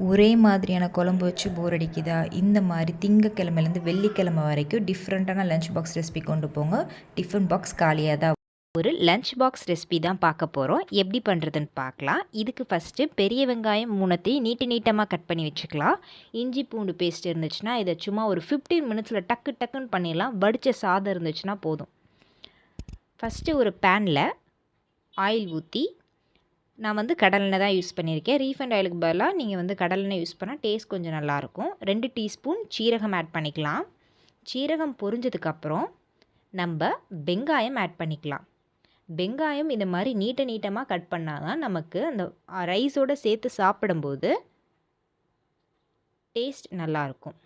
ஒரே மாதிரியான குழம்பு வச்சு போர் அடிக்குதா? இந்த மாதிரி திங்கக்கிழமையிலேருந்து வெள்ளிக்கிழமை வரைக்கும் டிஃப்ரெண்ட்டான லஞ்ச் பாக்ஸ் ரெசிபி கொண்டு போங்க. டிஃபன் பாக்ஸ் காலியாக தான். ஒரு லஞ்ச் பாக்ஸ் ரெசிபி தான் பார்க்க போகிறோம். எப்படி பண்ணுறதுன்னு பார்க்கலாம். இதுக்கு ஃபஸ்ட்டு பெரிய வெங்காயம் 3 நீட்டமாக கட் பண்ணி வச்சுக்கலாம். இஞ்சி பூண்டு பேஸ்ட் இருந்துச்சுன்னா இதை சும்மா ஒரு 15 மினிட்ஸில் டக்குன்னு பண்ணிடலாம். வடித்த சாதம் இருந்துச்சுன்னா போதும். ஃபஸ்ட்டு ஒரு பேனில் ஆயில் ஊற்றி, நான் வந்து கடலெண்ணெய் தான் யூஸ் பண்ணியிருக்கேன். ரீஃபைண்ட் ஆயிலுக்கு பதிலாக நீங்கள் வந்து கடலெண்ணெய் யூஸ் பண்ணால் டேஸ்ட் கொஞ்சம் நல்லாயிருக்கும். 2 டீஸ்பூன் சீரகம் ஆட் பண்ணிக்கலாம். சீரகம் பொரிஞ்சதுக்கப்புறம் நம்ம வெங்காயம் ஆட் பண்ணிக்கலாம். வெங்காயம் இந்த மாதிரி நீட்டமாக கட் பண்ணால் தான் நமக்கு அந்த ரைஸோடு சேர்த்து சாப்பிடும்போது டேஸ்ட் நல்லாயிருக்கும்.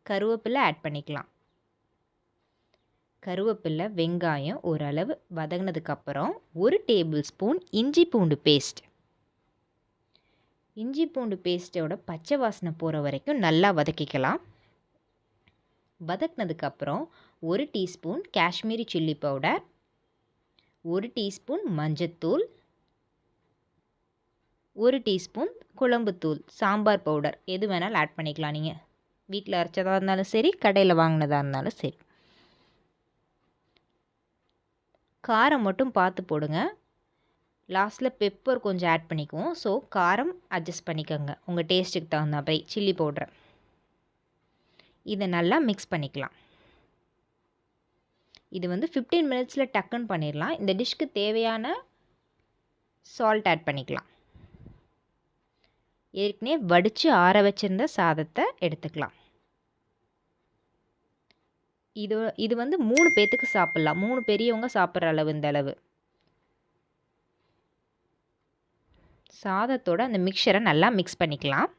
கருவேப்பிலை ஆட் பண்ணிக்கலாம். கருவேப்பிலை வெங்காயம் ஓரளவு வதங்கினதுக்கப்புறம் 1 டேபிள் ஸ்பூன் இஞ்சி பூண்டு பேஸ்ட். இஞ்சி பூண்டு பேஸ்ட்டோட பச்சை வாசனை போகிற வரைக்கும் நல்லா வதக்கிக்கலாம். வதக்கினதுக்கப்புறம் 1 teaspoon Kashmiri chilli powder, 1 teaspoon மஞ்சத்தூள், 1 டீஸ்பூன் குழம்புத்தூள், சாம்பார் பவுடர் எது வேணாலும் ஆட் பண்ணிக்கலாம். நீங்கள் வீட்டில் அரைச்சதாக இருந்தாலும் சரி, கடையில் வாங்கினதாக இருந்தாலும் சரி. காரம் மட்டும் பார்த்து போடுங்க. லாஸ்ட்டில் பெப்பர் கொஞ்சம் ஆட் பண்ணிக்குவோம். ஸோ காரம் அட்ஜஸ்ட் பண்ணிக்கோங்க உங்கள் டேஸ்ட்டுக்கு தகுந்தாப்படி. சில்லி பவுடர் இதை நல்லா மிக்ஸ் பண்ணிக்கலாம். இது வந்து 15 மினிட்ஸில் டக்குன்னு பண்ணிடலாம். இந்த டிஷ்க்கு தேவையான சால்ட் ஆட் பண்ணிக்கலாம். ஏற்கனவே வடித்து ஆற வச்சுருந்த சாதத்தை எடுத்துக்கலாம். இது வந்து 3 பேத்துக்கு சாப்பிட்லாம். 3 பெரியவங்க சாப்பிட்ற அளவு இந்த அளவு. சாதத்தோட அந்த மிக்சரை நல்லா மிக்ஸ் பண்ணிக்கலாம்.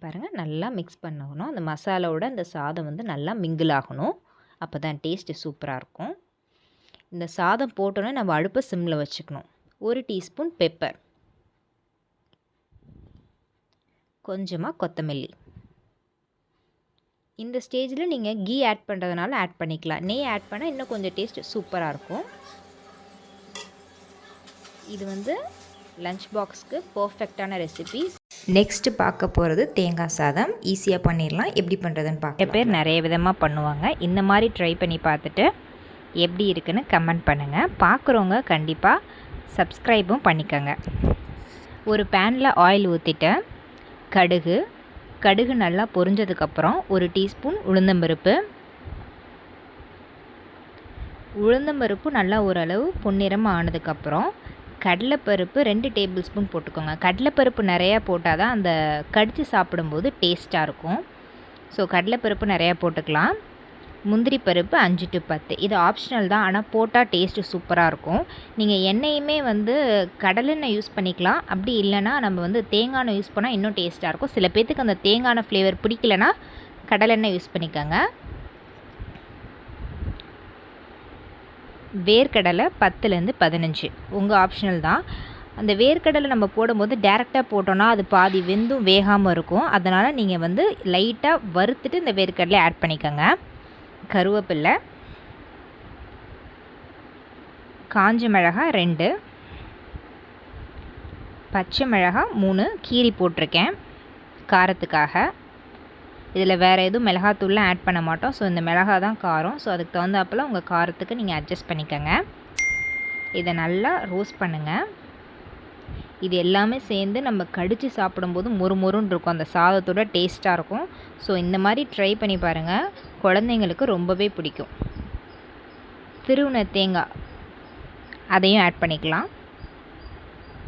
பாருங்கள், நல்லா மிக்ஸ் பண்ணணும். அந்த மசாலாவோட அந்த சாதம் வந்து நல்லா மிங்கிள் ஆகணும். அப்போ தான் டேஸ்ட்டு சூப்பராக இருக்கும். இந்த சாதம் போட்டோன்னே நம்ம அடுப்பை சிம்மில் வச்சுக்கணும். 1 டீஸ்பூன் பெப்பர், கொஞ்சமாக கொத்தமல்லி. இந்த ஸ்டேஜில் நீங்கள் கீ ஆட் பண்ணுறதுனால ஆட் பண்ணிக்கலாம். நெய் ஆட் பண்ணால் இன்னும் கொஞ்சம் டேஸ்ட் சூப்பராக இருக்கும். இது வந்து லஞ்ச் பாக்ஸ்க்கு பர்ஃபெக்டான ரெசிபி. நெக்ஸ்ட்டு பார்க்க போகிறது தேங்காய் சாதம். ஈஸியாக பண்ணிடலாம். எப்படி பண்ணுறதுன்னு பார்க்க பேர் நிறைய விதமாக பண்ணுவாங்க. இந்த மாதிரி ட்ரை பண்ணி பார்த்துட்டு எப்படி இருக்குன்னு கமெண்ட் பண்ணுங்கள். பார்க்குறவங்க கண்டிப்பாக சப்ஸ்கிரைபும் பண்ணிக்கோங்க. ஒரு பேனில் ஆயில் ஊற்றிட்டு கடுகு நல்லா பொரிஞ்சதுக்கப்புறம் 1 டீஸ்பூன் உளுந்தம்பருப்பு நல்லா ஓரளவு பொன்னிறமாக ஆனதுக்கப்புறம் கடலைப்பருப்பு 2 டேபிள் ஸ்பூன் போட்டுக்கோங்க. கடலைப்பருப்பு நிறையா போட்டால் தான் அந்த கடித்து சாப்பிடும்போது டேஸ்ட்டாக இருக்கும். ஸோ கடலைப்பருப்பு நிறையா போட்டுக்கலாம். முந்திரி பருப்பு 5 to 10. இது ஆப்ஷனல் தான், ஆனால் போட்டால் டேஸ்ட்டு சூப்பராக இருக்கும். நீங்கள் எண்ணெயுமே வந்து கடலெண்ணெய் யூஸ் பண்ணிக்கலாம். அப்படி இல்லைனா நம்ம வந்து தேங்காய் எண்ணெய் யூஸ் பண்ணால் இன்னும் டேஸ்ட்டாக இருக்கும். சில பேர்த்துக்கு அந்த தேங்காய் எண்ணெய் ஃப்ளேவர் பிடிக்கலனா கடலெண்ணெய் யூஸ் பண்ணிக்கோங்க. வேர்க்கடலை 10லேருந்து 15 உங்கள் ஆப்ஷனல் தான். அந்த வேர்க்கடலை நம்ம போடும்போது டேரெக்டாக போட்டோன்னா அது பாதி வெந்தும் வேகாமல் இருக்கும். அதனால் நீங்கள் வந்து லைட்டாக வறுத்துட்டு இந்த வேர்க்கடலை ஆட் பண்ணிக்கோங்க. கருவேப்பிலை, காஞ்ச மிளகாய் 2, பச்சை மிளகாய் 3 கீரி போட்டிருக்கேன் காரத்துக்காக. இதில் வேறு எதுவும் மிளகாத்தூள்லாம் ஆட் பண்ண மாட்டோம். ஸோ இந்த மிளகாய் தான் காரம். ஸோ அதுக்கு தகுந்தாப்பில் உங்கள் காரத்துக்கு நீங்கள் அட்ஜஸ்ட் பண்ணிக்கோங்க. இதை நல்லா ரோஸ்ட் பண்ணுங்கள். இது எல்லாமே சேர்ந்து நம்ம கடித்து சாப்பிடும்போது மொறுன்னு இருக்கும். அந்த சாதத்தோட டேஸ்ட்டாக இருக்கும். ஸோ இந்த மாதிரி ட்ரை பண்ணி பாருங்கள். குழந்தைங்களுக்கு ரொம்பவே பிடிக்கும். திருவுண தேங்காய் அதையும் ஆட் பண்ணிக்கலாம்.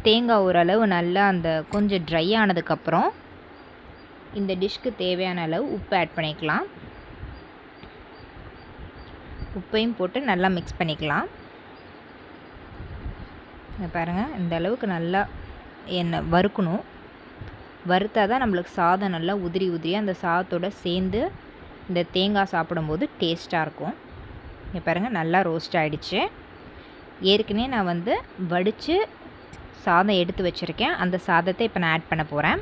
தேங்காய் ஓரளவு நல்லா அந்த கொஞ்சம் ட்ரை ஆனதுக்கப்புறம் இந்த டிஷ்க்கு தேவையான அளவு உப்பு ஆட் பண்ணிக்கலாம். உப்பையும் போட்டு நல்லா மிக்ஸ் பண்ணிக்கலாம். பாருங்கள், இந்த அளவுக்கு நல்லா எண்ணெய் வறுக்கணும். வறுத்தா தான் நம்மளுக்கு சாதம் நல்லா உதிரியாக அந்த சாதத்தோடு சேர்ந்து இந்த தேங்காய் சாப்பிடும்போது டேஸ்ட்டாக இருக்கும். இங்கே பாருங்கள், நல்லா ரோஸ்ட் ஆகிடுச்சு. ஏற்கனவே நான் வந்து வடித்து சாதம் எடுத்து வச்சுருக்கேன். அந்த சாதத்தை இப்போ நான் ஆட் பண்ண போகிறேன்.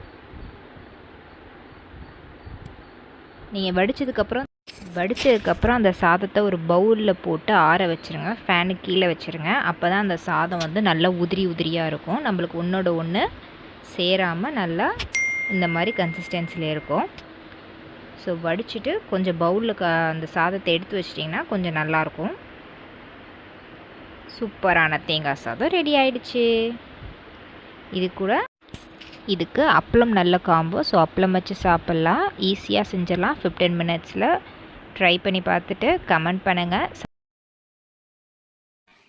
நீங்கள் வடித்ததுக்கப்புறம் வடித்ததுக்கப்புறம் அந்த சாதத்தை ஒரு பவுலில் போட்டு ஆற வச்சுருங்க. ஃபேனுக்கு கீழே வச்சுருங்க. அப்போ தான் அந்த சாதம் வந்து நல்லா உதிரி உதிரியாக இருக்கும். நம்மளுக்கு ஒன்றோட ஒன்று சேராமல் நல்லா இந்த மாதிரி கன்சிஸ்டன்சியில் இருக்கும். ஸோ வடிச்சிட்டு கொஞ்சம் பவுலில் அந்த சாதத்தை எடுத்து வச்சிட்டிங்கன்னா கொஞ்சம் நல்லாயிருக்கும். சூப்பரான தேங்காய் சாதம் ரெடி ஆயிடுச்சு. இதுக்கு அப்பளம் நல்ல காம்போ. ஸோ அப்பளம் வச்சு சாப்பிட்லாம். ஈஸியாக செஞ்சிடலாம் 15 மினிட்ஸில். ட்ரை பண்ணி பார்த்துட்டு கமெண்ட் பண்ணுங்கள்.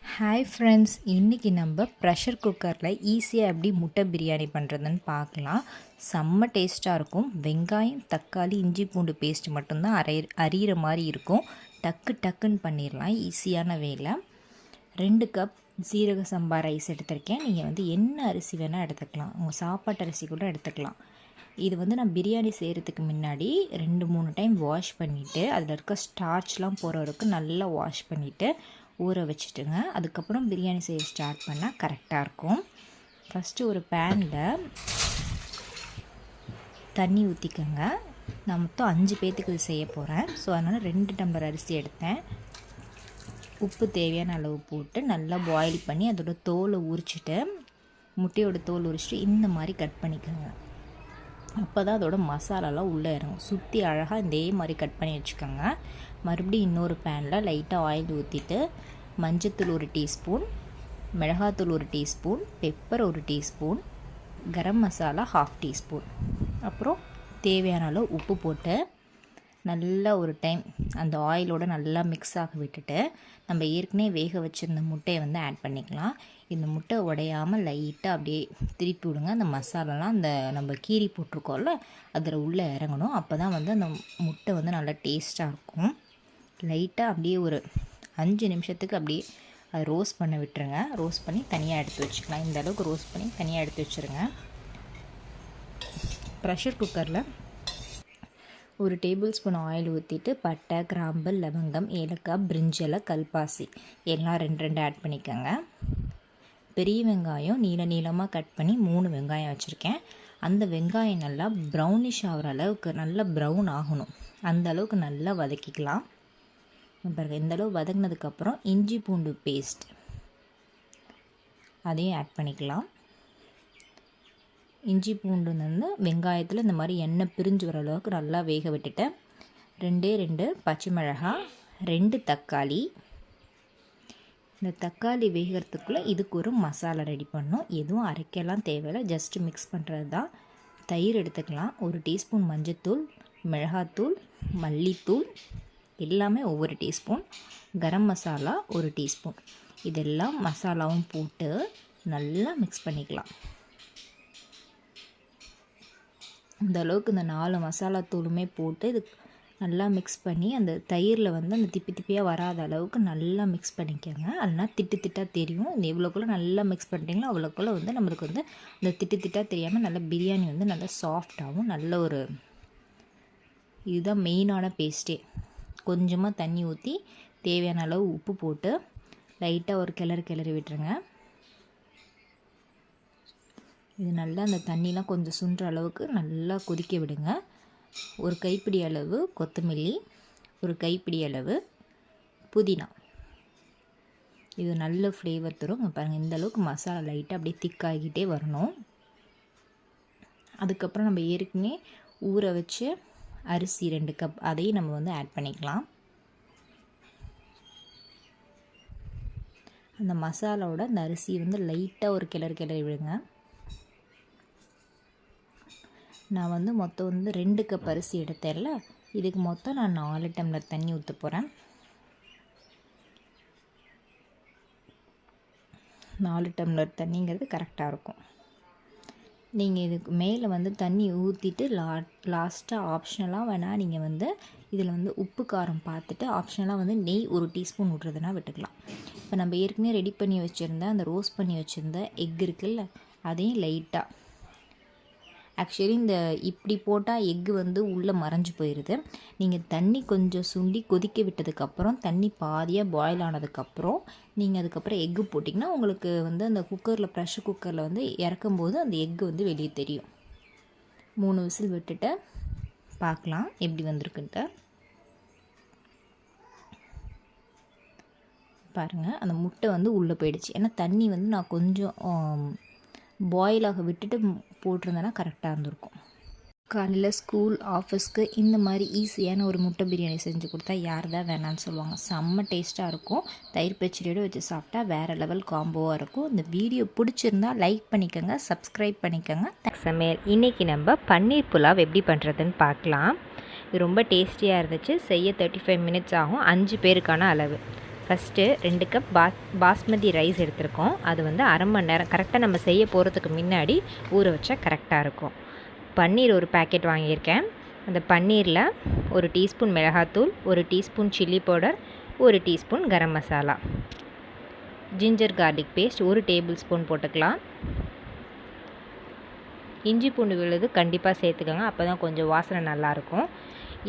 ஹாய் ஃப்ரெண்ட்ஸ், இன்றைக்கி நம்ம ப்ரெஷர் குக்கரில் ஈஸியாக எப்படி முட்டை பிரியாணி பண்ணுறதுன்னு பார்க்கலாம். செம்ம டேஸ்ட்டாக இருக்கும். வெங்காயம், தக்காளி, இஞ்சி பூண்டு பேஸ்ட் மட்டும்தான் அரியிற மாதிரி இருக்கும். டக்குன்னு பண்ணிடலாம். ஈஸியான வேலை. 2 கப் சீரக சம்பா ரைஸ் எடுத்திருக்கேன். நீங்கள் வந்து என்ன அரிசி வேணால் எடுத்துக்கலாம். உங்கள் சாப்பாட்டு அரிசி கூட எடுத்துக்கலாம். இது வந்து நான் பிரியாணி செய்கிறதுக்கு முன்னாடி 2-3 டைம் வாஷ் பண்ணிவிட்டு அதில் இருக்க ஸ்டார்ச்லாம் போகிற வரைக்கும் நல்லா வாஷ் பண்ணிவிட்டு ஊற வச்சுட்டுங்க. அதுக்கப்புறம் பிரியாணி செய்ய ஸ்டார்ட் பண்ணால் கரெக்டாக இருக்கும். ஃபஸ்ட்டு ஒரு பேனில் தண்ணி ஊற்றிக்கோங்க. நான் மொத்தம் 5 பேர்த்துக்கு இது செய்ய போகிறேன். ஸோ அதனால் 2 டம்ளர் அரிசி எடுத்தேன். உப்பு தேவையான அளவு போட்டு நல்லா பாயில் பண்ணி அதோட தோலை உரிச்சிட்டு, முட்டையோட தோல் உரிச்சிட்டு இந்த மாதிரி கட் பண்ணிக்கோங்க. அப்போ தான் அதோட மசாலாலாம் உள்ளே இறங்கும். சுற்றி அழகாக இதே மாதிரி கட் பண்ணி வச்சுக்கோங்க. மறுபடியும் இன்னொரு பேனில் லைட்டாக ஆயில் ஊற்றிட்டு மஞ்சத்தூள் 1 டீஸ்பூன், மிளகாத்தூள் 1 teaspoon, pepper 1 teaspoon, garam masala 1/2 teaspoon, அப்புறம் தேவையான அளவு உப்பு போட்டு நல்லா ஒரு டைம் அந்த ஆயிலோடு நல்லா மிக்ஸ் ஆக விட்டுட்டு நம்ம ஏற்கனவே வேக வச்சுருந்த முட்டையை வந்து ஆட் பண்ணிக்கலாம். இந்த முட்டை உடையாமல் லைட்டாக அப்படியே திருப்பி விடுங்க. அந்த மசாலாலாம் அந்த நம்ம கீரி போட்டிருக்கோம்ல அதில் உள்ளே இறங்கணும். அப்போ தான் வந்து அந்த முட்டை வந்து நல்லா டேஸ்ட்டாக இருக்கும். லைட்டாக அப்படியே ஒரு 5 நிமிஷத்துக்கு அப்படியே அதை ரோஸ்ட் பண்ண விட்டுருங்க. ரோஸ்ட் பண்ணி தனியாக எடுத்து வச்சுக்கலாம். இந்த அளவுக்கு ரோஸ்ட் பண்ணி தனியாக எடுத்து வச்சுருங்க. ப்ரெஷர் குக்கரில் 1 டேபிள் ஸ்பூன் ஆயில் ஊற்றிட்டு பட்டை, கிராம்பு, லவங்கம், ஏலக்காய், பிரிஞ்சலை, கல்பாசி எல்லாம் 2 ஆட் பண்ணிக்கோங்க. பெரிய வெங்காயம் நீளமாக கட் பண்ணி 3 வெங்காயம் வச்சுருக்கேன். அந்த வெங்காயம் நல்லா ப்ரௌனிஷ் ஆகிற அளவுக்கு நல்லா ப்ரௌன் ஆகணும். அந்த அளவுக்கு நல்லா வதக்கிக்கலாம். பாருங்கள், இந்த அளவு வதங்கினதுக்கப்புறம் இஞ்சி பூண்டு பேஸ்ட் அதையும் ஆட் பண்ணிக்கலாம். இஞ்சி பூண்டு வந்து வெங்காயத்தில் இந்த மாதிரி எண்ணெய் பிரிஞ்சு வர அளவுக்கு நல்லா வேக விட்டுட்டேன். 2 பச்சை மிளகாய், 2 தக்காளி. இந்த தக்காளி வேகிறதுக்குள்ளே இதுக்கு ஒரு மசாலா ரெடி பண்ணணும். எதுவும் அரைக்கலாம் தேவையில்லை, ஜஸ்ட்டு மிக்ஸ் பண்ணுறது தான். தயிர் எடுத்துக்கலாம். 1 டீஸ்பூன் மஞ்சத்தூள், மிளகாத்தூள், மல்லித்தூள் எல்லாமே ஒவ்வொரு டீஸ்பூன், கரம் மசாலா 1 டீஸ்பூன். இதெல்லாம் மசாலாவும் போட்டு நல்லா மிக்ஸ் பண்ணிக்கலாம். இந்த அளவுக்கு இந்த 4 மசாலா தூளுமே போட்டு இது நல்லா மிக்ஸ் பண்ணி அந்த தயிரில் வந்து அந்த திப்பியாக வராத அளவுக்கு நல்லா மிக்ஸ் பண்ணிக்கோங்க. இல்லைனா திட்டாக தெரியும். இந்த எவ்வளோக்குள்ளே நல்லா மிக்ஸ் பண்ணிட்டீங்களோ அவ்வளோக்குள்ளே வந்து நம்மளுக்கு வந்து அந்த திட்டாக தெரியாமல் நல்லா பிரியாணி வந்து நல்லா சாஃப்டாகவும் நல்ல ஒரு இதுதான் மெயினான பேஸ்ட்டே. கொஞ்சமாக தண்ணி ஊற்றி தேவையான அளவு உப்பு போட்டு லைட்டாக ஒரு கிளறி விட்டுருங்க. இது நல்லா அந்த தண்ணிலாம் கொஞ்சம் சுண்டுற அளவுக்கு நல்லா கொதிக்க விடுங்க. ஒரு கைப்பிடி அளவு கொத்தமல்லி, ஒரு கைப்பிடி அளவு புதினா. இது நல்ல ஃப்ளேவர் தரும். பாருங்கள், இந்த அளவுக்கு மசாலா லைட்டாக அப்படியே திக்காகிட்டே வரணும். அதுக்கப்புறம் நம்ம ஏற்கனவே ஊற வச்சு அரிசி 2 கப் அதையும் நம்ம வந்து ஆட் பண்ணிக்கலாம். அந்த மசாலாவோட அந்த அரிசி வந்து லைட்டாக ஒரு கிளறி விடுங்க. நான் வந்து மொத்தம் வந்து 2 கப் அரிசி எடுத்தேன்ல, இதுக்கு மொத்தம் நான் 4 டம்ளர் தண்ணி ஊற்ற போகிறேன். 4 டம்ளர் தண்ணிங்கிறது கரெக்டாக இருக்கும். நீங்கள் இதுக்கு மேலே வந்து தண்ணி ஊற்றிட்டு லாஸ்ட்டாக ஆப்ஷனலாக வேணால் நீங்கள் வந்து இதில் வந்து உப்பு காரம் பார்த்துட்டு ஆப்ஷனலாக வந்து நெய் 1 டீஸ்பூன் விட்றதுனா விட்டுக்கலாம். இப்போ நம்ம ஏற்கனவே ரெடி பண்ணி வச்சுருந்த அந்த ரோஸ்ட் பண்ணி வச்சுருந்த எக் இருக்குல்ல, அதையும் லைட்டாக ஆக்சுவலி இந்த இப்படி போட்டால் எக்கு வந்து உள்ளே மறைஞ்சு போயிடுது. நீங்கள் தண்ணி கொஞ்சம் சுண்டி கொதிக்க விட்டதுக்கப்புறம் தண்ணி பாதியாக பாயில் ஆனதுக்கப்புறம் நீங்கள் அதுக்கப்புறம் எக்கு போட்டிங்கன்னா உங்களுக்கு வந்து அந்த குக்கரில் ப்ரெஷர் குக்கரில் வந்து இறக்கும்போது அந்த எக்கு வந்து வெளியே தெரியும். 3 விசில் விட்டுட்டு பார்க்கலாம் எப்படி வந்திருக்குன்ட்டு. பாருங்கள் அந்த முட்டை வந்து உள்ளே போயிடுச்சு. ஏன்னா தண்ணி வந்து நான் கொஞ்சம் பாயிலாக விட்டுட்டு போட்டிருந்தேன்னா கரெக்டாக இருந்திருக்கும். காலையில் ஸ்கூல் ஆஃபீஸ்க்கு இந்த மாதிரி ஈஸியான ஒரு முட்டை பிரியாணி செஞ்சு கொடுத்தா யார் தான் வேணான்னு சொல்லுவாங்க. செம்ம டேஸ்ட்டாக இருக்கும். தயிர் பச்சடியோடு வச்சு சாப்பிட்டா வேறு லெவல் காம்போவாக இருக்கும். இந்த வீடியோ பிடிச்சிருந்தா லைக் பண்ணிக்கோங்க, சப்ஸ்கிரைப் பண்ணிக்கோங்க. சமையல் இன்றைக்கி நம்ம பன்னீர் புலாவ் எப்படி பண்ணுறதுன்னு பார்க்கலாம். இது ரொம்ப டேஸ்டியாக இருந்துச்சு. செய்ய 35 மினிட்ஸ் ஆகும். 5 பேருக்கான அளவு. ஃபஸ்ட்டு 2 கப் பாஸ்மதி ரைஸ் எடுத்திருக்கோம். அது வந்து அரை மணி நேரம் கரெக்டாக நம்ம செய்ய போகிறதுக்கு முன்னாடி ஊற வச்சா கரெக்டாக இருக்கும். பன்னீர் ஒரு பேக்கெட் வாங்கியிருக்கேன். அந்த பன்னீரில் 1 டீஸ்பூன் மிளகாத்தூள், 1 teaspoon chilli powder, 1 teaspoon garam masala, ginger garlic paste 1 tablespoon போட்டுக்கலாம். இஞ்சி பூண்டு விழுது கண்டிப்பாக சேர்த்துக்கோங்க, அப்போ தான் கொஞ்சம் வாசனை நல்லாயிருக்கும்.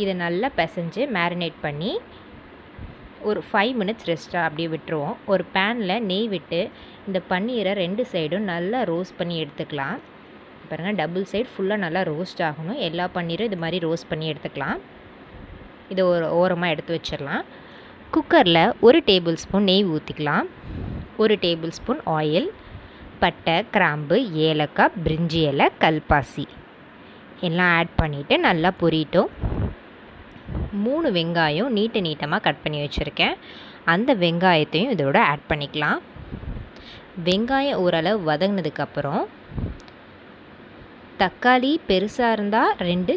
இதை நல்லா பிசைஞ்சு மேரினேட் பண்ணி ஒரு 5 மினிட்ஸ் ரெஸ்ட்டாக அப்படியே விட்டுருவோம். ஒரு பேனில் நெய் விட்டு இந்த பன்னீரை 2 சைடும் நல்லா ரோஸ்ட் பண்ணி எடுத்துக்கலாம். பாருங்கள், டபுள் சைடு ஃபுல்லாக நல்லா ரோஸ்ட் ஆகணும். எல்லா பன்னீரும் இது மாதிரி ரோஸ்ட் பண்ணி எடுத்துக்கலாம். இதை ஒரு ஓரமாக எடுத்து வச்சிடலாம். குக்கரில் 1 டேபிள் ஸ்பூன் நெய் ஊற்றிக்கலாம். 1 டேபிள் ஸ்பூன் ஆயில், பட்டை, கிராம்பு, ஏலக்காய், பிரிஞ்சி இலை, கல்பாசி எல்லாம் ஆட் பண்ணிவிட்டு நல்லா பொரியட்டும். 3 வெங்காயம் நீட்டமாக கட் பண்ணி வச்சுருக்கேன். அந்த வெங்காயத்தையும் இதோட ஆட் பண்ணிக்கலாம். வெங்காயம் ஓரளவு வதங்கினதுக்கப்புறம் தக்காளி பெருசாக இருந்தால் 2,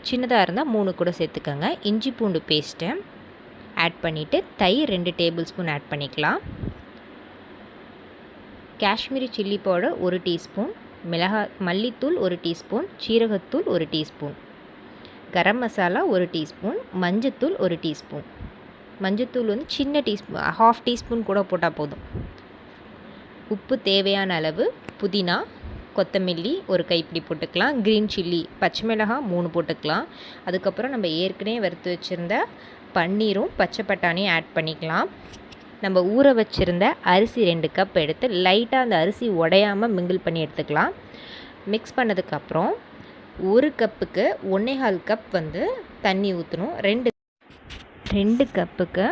சின்னதாக இருந்தால் 3 கூட சேர்த்துக்கோங்க. இஞ்சி பூண்டு பேஸ்ட்டை ஆட் பண்ணிவிட்டு தயிர் 2 டேபிள் ஸ்பூன் ஆட் பண்ணிக்கலாம். காஷ்மீரி சில்லி பவுடர் 1 டீஸ்பூன், மல்லித்தூள் 1 டீஸ்பூன், சீரகத்தூள் 1 டீஸ்பூன், கரம் மசாலா 1 டீஸ்பூன், மஞ்சத்தூள் 1 டீஸ்பூன். மஞ்சத்தூள் வந்து சின்ன டீஸ்பூன், 1/2 டீஸ்பூன் கூட போட்டால் போதும். உப்பு தேவையான அளவு, புதினா, கொத்தமல்லி 1 கைப்பிடி போட்டுக்கலாம். க்ரீன் சில்லி, பச்சை மிளகாய் 3 போட்டுக்கலாம். அதுக்கப்புறம் நம்ம ஏற்கனவே வறுத்து வச்சுருந்த பன்னீரும் பச்சை பட்டாணியும் ஆட் பண்ணிக்கலாம். நம்ம ஊற வச்சுருந்த அரிசி 2 கப் எடுத்து லைட்டாக அந்த அரிசி உடையாமல் மிங்கிள் பண்ணி எடுத்துக்கலாம். மிக்ஸ் பண்ணதுக்கப்புறம் 1 கப்புக்கு 1.25 கப் வந்து தண்ணி ஊற்றணும். 2 கப்புக்கு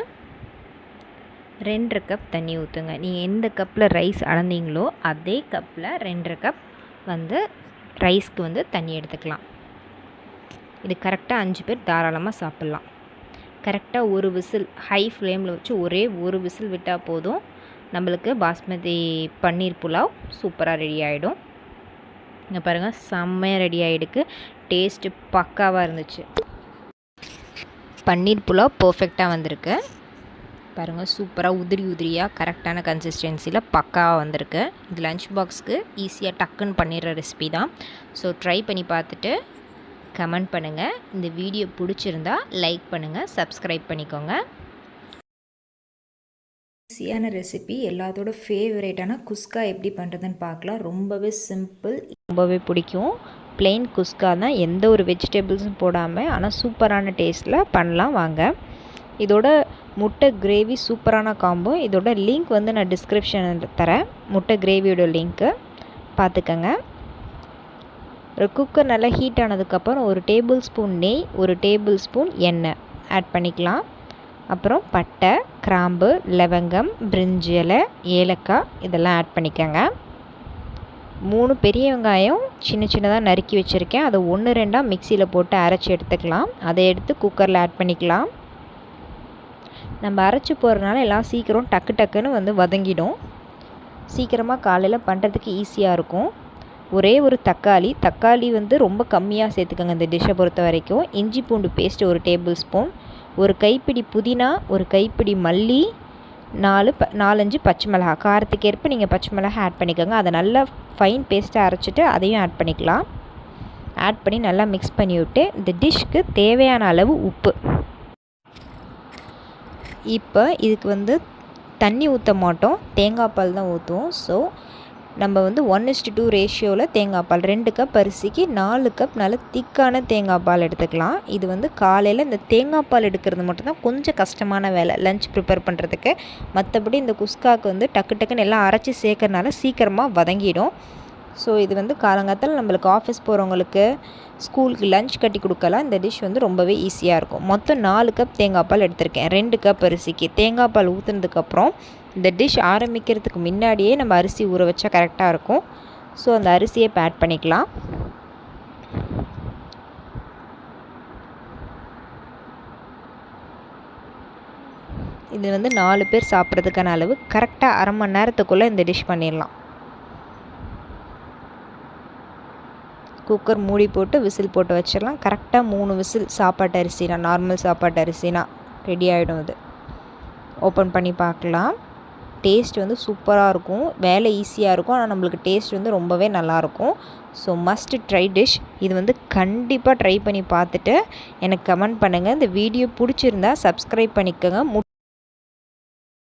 2.5 கப் தண்ணி ஊற்றுங்க. நீங்கள் எந்த கப்பில் ரைஸ் அளந்தீங்களோ அதே கப்பில் 2.5 கப் வந்து ரைஸ்க்கு வந்து தண்ணி எடுத்துக்கலாம். இது கரெக்டாக 5 பேர் தாராளமாக சாப்பிட்லாம். கரெக்டாக 1 விசில் ஹை ஃப்ளேமில் வச்சு ஒரே 1 விசில் விட்டால் போதும். நம்மளுக்கு பாஸ்மதி பன்னீர் புலாவ் சூப்பராக ரெடி ஆகிடும். இங்கே பாருங்கள், செம்மையாக ரெடி ஆகிடுக்கு. டேஸ்ட்டு பக்காவாக இருந்துச்சு. பன்னீர் புலாவ் பர்ஃபெக்டாக வந்திருக்கு. பாருங்கள், சூப்பராக உதிரியாக கரெக்டான கன்சிஸ்டன்சியில் பக்காவாக வந்திருக்கு. இது லஞ்ச் பாக்ஸ்க்கு ஈஸியாக டக்குன்னு பண்ணிடுற ரெசிபி தான். ஸோ ட்ரை பண்ணி பார்த்துட்டு கமெண்ட் பண்ணுங்கள். இந்த வீடியோ பிடிச்சிருந்தா லைக் பண்ணுங்கள், சப்ஸ்கிரைப் பண்ணிக்கோங்க. ஈஸியான ரெசிபி, எல்லாத்தோட ஃபேவரேட்டான குஸ்கா எப்படி பண்ணுறதுன்னு பார்க்கலாம். ரொம்பவே சிம்பிள், ரொம்பவே பிடிக்கும். ப்ளெயின் குஸ்கா தான், எந்த ஒரு வெஜிடபிள்ஸும் போடாமல், ஆனால் சூப்பரான டேஸ்ட்டில் பண்ணலாம். வாங்க. இதோட முட்டை கிரேவி சூப்பரான காம்போ. இதோட லிங்க் வந்து நான் டிஸ்கிரிப்ஷனில் தரேன். முட்டை கிரேவியோட லிங்க்கு பார்த்துக்கங்க. ஒரு குக்கர் நல்லா ஹீட் ஆனதுக்கப்புறம் 1 டேபிள் ஸ்பூன் நெய், 1 டேபிள் ஸ்பூன் எண்ணெய் ஆட் பண்ணிக்கலாம். அப்புறம் பட்டை, கிராம்பு, லவங்கம், பிரிஞ்சி இலை, ஏலக்காய் இதெல்லாம் ஆட் பண்ணிக்கோங்க. 3 பெரிய வெங்காயம் சின்னதாக நறுக்கி வச்சுருக்கேன். அதை 1-2 மிக்சியில் போட்டு அரைச்சி எடுத்துக்கலாம். அதை எடுத்து குக்கரில் ஆட் பண்ணிக்கலாம். நம்ம அரைச்சி போடுறதுனால எல்லாம் சீக்கிரம் டக்குன்னு வந்து வதங்கிடும். சீக்கிரமாக காலையில் பண்ணுறதுக்கு ஈஸியாக இருக்கும். ஒரே ஒரு தக்காளி வந்து ரொம்ப கம்மியாக சேர்த்துக்கோங்க இந்த டிஷ்ஷை பொறுத்த வரைக்கும். இஞ்சி பூண்டு பேஸ்ட் 1 டேபிள் ஸ்பூன், 1 கைப்பிடி புதினா, 1 கைப்பிடி மல்லி, 4-5 பச்சை மிளகாய். காரத்துக்கு ஏற்ப நீங்கள் பச்சை மிளகாய் ஆட் பண்ணிக்கோங்க. அதை நல்லா ஃபைன் பேஸ்ட்டாக அரைச்சிட்டு அதையும் ஆட் பண்ணிக்கலாம். ஆட் பண்ணி நல்லா மிக்ஸ் பண்ணி விட்டு இந்த டிஷ்க்கு தேவையான அளவு உப்பு. இப்போ இதுக்கு வந்து தண்ணி ஊற்ற மாட்டோம், தேங்காய் பால் தான் ஊற்றுவோம். ஸோ நம்ம வந்து 1:2 ரேஷியோவில் தேங்காய் பால், 2 கப் அரிசிக்கு 4 கப் நல்ல திக்கான தேங்காய் பால் எடுத்துக்கலாம். இது வந்து காலையில் இந்த தேங்காய் பால் எடுக்கிறது மட்டும்தான் கொஞ்சம் கஷ்டமான வேலை லஞ்ச் ப்ரிப்பேர் பண்ணுறதுக்கு. மற்றபடி இந்த குஸ்காவுக்கு வந்து டக்குன்னு எல்லாம் அரைச்சி சேர்க்கறனால சீக்கிரமாக வதங்கிடும். ஸோ இது வந்து காலங்காத்தால் நம்மளுக்கு ஆஃபீஸ் போகிறவங்களுக்கு ஸ்கூலுக்கு லஞ்ச் கட்டி கொடுக்கலாம். இந்த டிஷ் வந்து ரொம்பவே ஈஸியாக இருக்கும். மொத்தம் 4 கப் தேங்காய் பால் எடுத்திருக்கேன் 2 கப் அரிசிக்கு. தேங்காய் பால் ஊற்றுனதுக்கப்புறம் இந்த டிஷ் ஆரம்பிக்கிறதுக்கு முன்னாடியே நம்ம அரிசி ஊற வச்சா கரெக்டாக இருக்கும். ஸோ அந்த அரிசியை இப்போ ஆட் பண்ணிக்கலாம். இது வந்து 4 பேர் சாப்பிட்றதுக்கான அளவு. கரெக்டாக அரை மணி நேரத்துக்குள்ளே இந்த டிஷ் பண்ணிடலாம். குக்கர் மூடி போட்டு விசில் போட்டு வச்சிடலாம். கரெக்டாக 3 விசில் சாப்பாட்டு அரிசினா, நார்மல் சாப்பாட்டு அரிசினா ரெடி ஆகிடும். இது ஓப்பன் பண்ணி பார்க்கலாம். டேஸ்ட் வந்து சூப்பராக இருக்கும். வேலை ஈஸியாக இருக்கும், ஆனால் நம்மளுக்கு டேஸ்ட் வந்து ரொம்பவே நல்லாயிருக்கும். So must try dish. இது வந்து கண்டிப்பாக ட்ரை பண்ணி பார்த்துட்டு எனக்கு கமெண்ட் பண்ணுங்கள். இந்த வீடியோ பிடிச்சிருந்தா சப்ஸ்கிரைப் பண்ணிக்கோங்க.